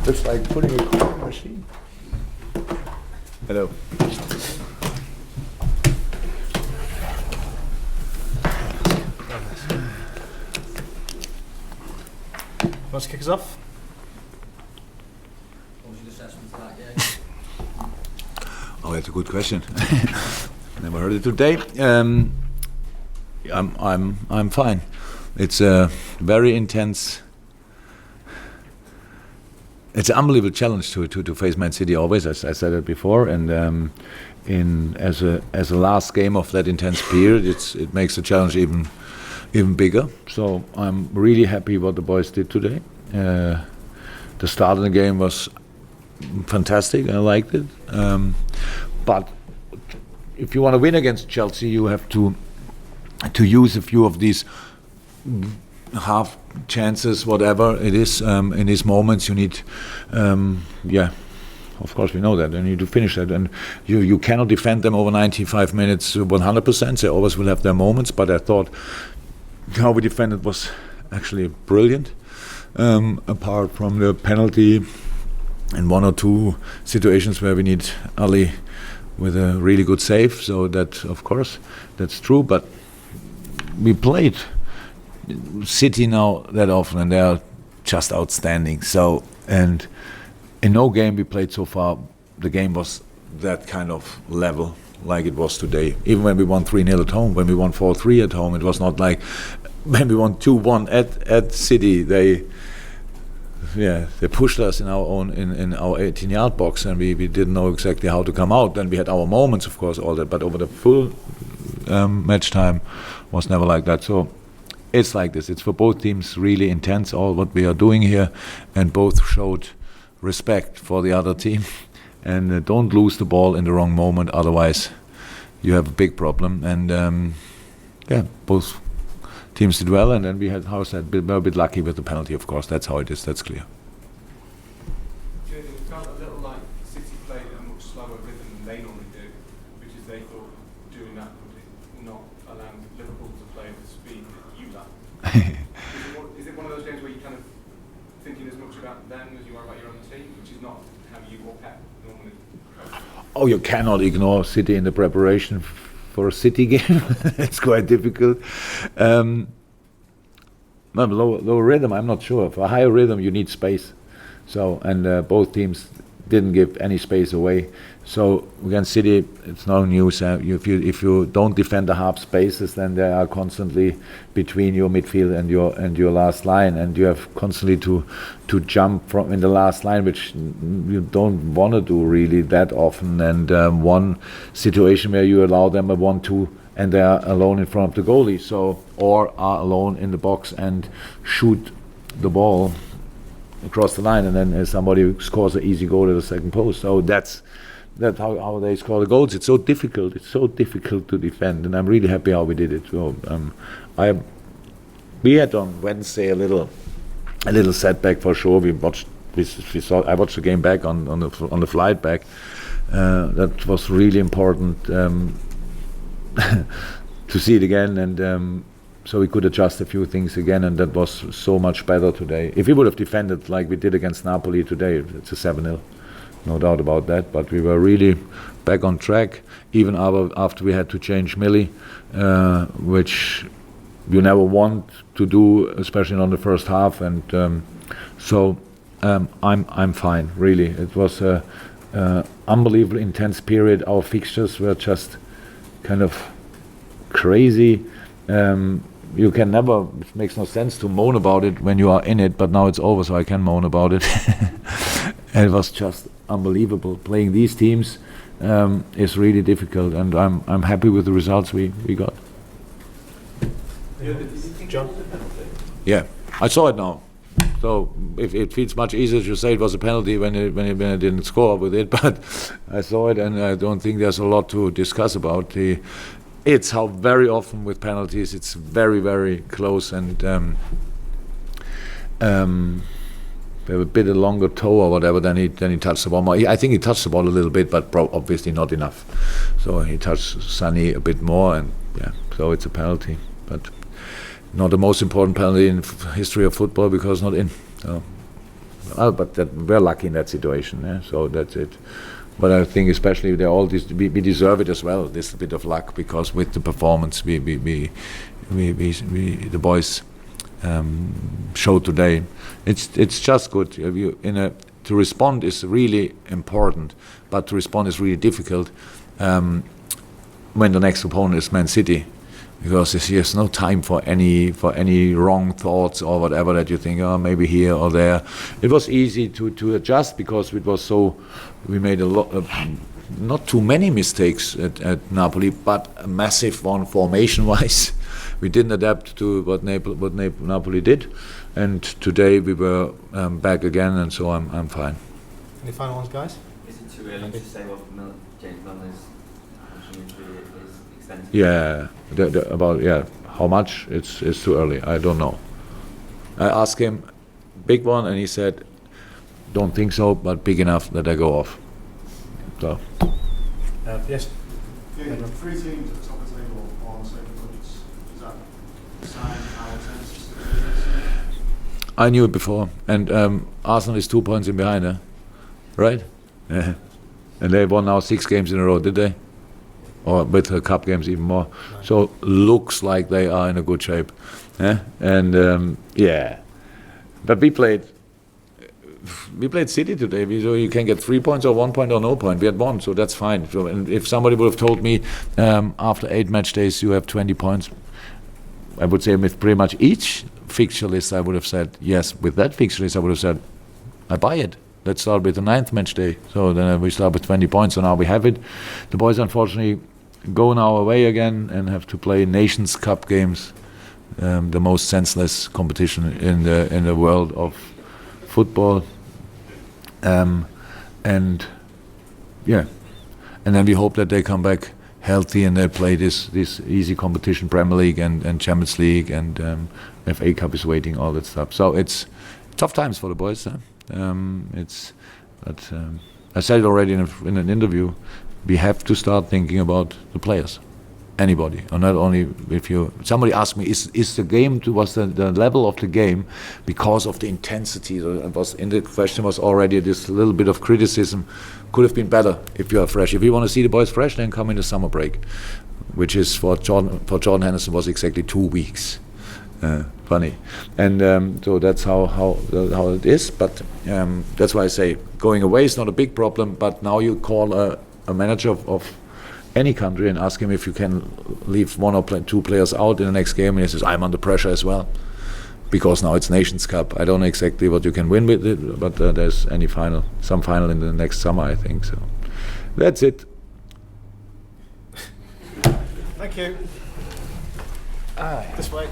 It's like putting a coin in a machine. Hello. Want to kick us off? What was your assessment of that game? Oh, that's a good question. Never heard it today. I'm fine. It's a very intense. It's an unbelievable challenge to face Man City always. As I said it before, and as a last game of that intense period, it makes the challenge even bigger. So I'm really happy what the boys did today. The start of the game was fantastic. I liked it. But if you want to win against Chelsea, you have to use a few of these half chances, whatever it is, in these moments. You need, of course we know that. You need to finish that, and you cannot defend them over 95 minutes 100%. They always will have their moments, but I thought how we defended was actually brilliant. Apart from the penalty and one or two situations where we need Ali with a really good save, so that, of course, that's true. But we played City now that often, and they are just outstanding. So, and in no game we played so far, the game was that kind of level like it was today. Even when we won 3-0 at home, when we won 4-3 at home, it was not like when we won 2-1 at City. They pushed us in our own in our 18-yard box, and we didn't know exactly how to come out. Then we had our moments, of course, all that, but over the full match time was never like that. So it's like this. It's for both teams really intense, all what we are doing here, and both showed respect for the other team. And don't lose the ball in the wrong moment, otherwise you have a big problem. And both teams did well, and then we had, how said, we're a bit lucky with the penalty, of course. That's how it is, that's clear. Jurgen, it felt a little like City played at a much slower rhythm than they normally do, which is they thought doing that would not allow Liverpool to play at the speed that you like. Is it one of those games where you're kind of thinking as much about them as you are about your own team, which is not how you or Pep normally approach? Oh, you cannot ignore City in the preparation for a City game. It's quite difficult. Lower rhythm, I'm not sure. For a higher rhythm, you need space. So, and both teams didn't give any space away. So against City, it's no news. If you don't defend the half spaces, then they are constantly between your midfield and your last line, and you have constantly to jump from in the last line, which you don't want to do really that often. And one situation where you allow them a 1-2, and they are alone in front of the goalie, or are alone in the box and shoot the ball across the line, and then somebody scores an easy goal at the second post. So that's how they score the goals. It's so difficult. It's so difficult to defend, and I'm really happy how we did it. So we had on Wednesday a little setback for sure. I watched the game back on the flight back. That was really important to see it again, and so we could adjust a few things again, and that was so much better today. If we would have defended like we did against Napoli today, it's a 7-0, no doubt about that. But we were really back on track, even after we had to change Millie, which you never want to do, especially not in the first half. And so I'm fine, really. It was a unbelievable intense period. Our fixtures were just kind of crazy. You can never, it makes no sense to moan about it when you are in it, but now it's over, so I can moan about it. And it was just unbelievable. Playing these teams is really difficult, and I'm happy with the results we got. John? Yeah, I saw it now. So if it feels much easier to say it was a penalty when it didn't score with it, but I saw it, and I don't think there's a lot to discuss about. It's how very often with penalties it's very, very close, and they have a bit of longer toe or whatever, then he touched the ball more. I think he touched the ball a little bit, but obviously not enough. So he touched Sonny a bit more, and so it's a penalty, but not the most important penalty in history of football because not in. So But we're lucky in that situation. Yeah? So that's it. But I think especially we deserve it as well. This bit of luck, because with the performance the boys showed today, it's just good. To respond is really important, but to respond is really difficult when the next opponent is Man City, because there's no time for any wrong thoughts or whatever that you think, oh, maybe here or there. It was easy to adjust because we made a lot of, not too many mistakes at Napoli, but a massive one formation-wise. We didn't adapt to what Napoli did, and today we were back again, and so I'm fine. Any final ones, guys? Is it too early to say what James Milner's injury is extensive? Yeah, how much? It's too early. I don't know. I asked him, big one, and he said, don't think so, but big enough that I go off. So. Yes. Yeah, 3 teams at the top of the table on 7 points. Is that a sign how intense it is? I knew it before, and Arsenal is 2 points in behind, right? Yeah. And they won now 6 games in a row, did they? Or with the cup games even more. Right. So looks like they are in a good shape. And but we played City today, so you can get 3 points or 1 point or no point. We had 1, so that's fine. So, and if somebody would have told me after 8 match days you have 20 points, I would say with pretty much each fixture list I would have said yes. With that fixture list I would have said I buy it. Let's start with the 9th match day. So then we start with 20 points, so now we have it. The boys unfortunately go now away again and have to play Nations Cup games, the most senseless competition in the world of football. And then we hope that they come back healthy and they play this easy competition, Premier League and Champions League, and FA Cup is waiting, all that stuff. So it's tough times for the boys. I said it already in an interview. We have to start thinking about the players, anybody, or not only if you. Somebody asked me, was the level of the game because of the intensity? The question was already this little bit of criticism. Could have been better if you are fresh. If you want to see the boys fresh, then come in the summer break, which is for Jordan Henderson was exactly 2 weeks. Funny, and so that's how it is. But that's why I say going away is not a big problem. But now you call a manager of any country and ask him if you can leave 1 or 2 players out in the next game, and he says I'm under pressure as well, because now it's Nations Cup. I don't know exactly what you can win with it, but there's some final in the next summer, I think. So that's it. Thank you. This way.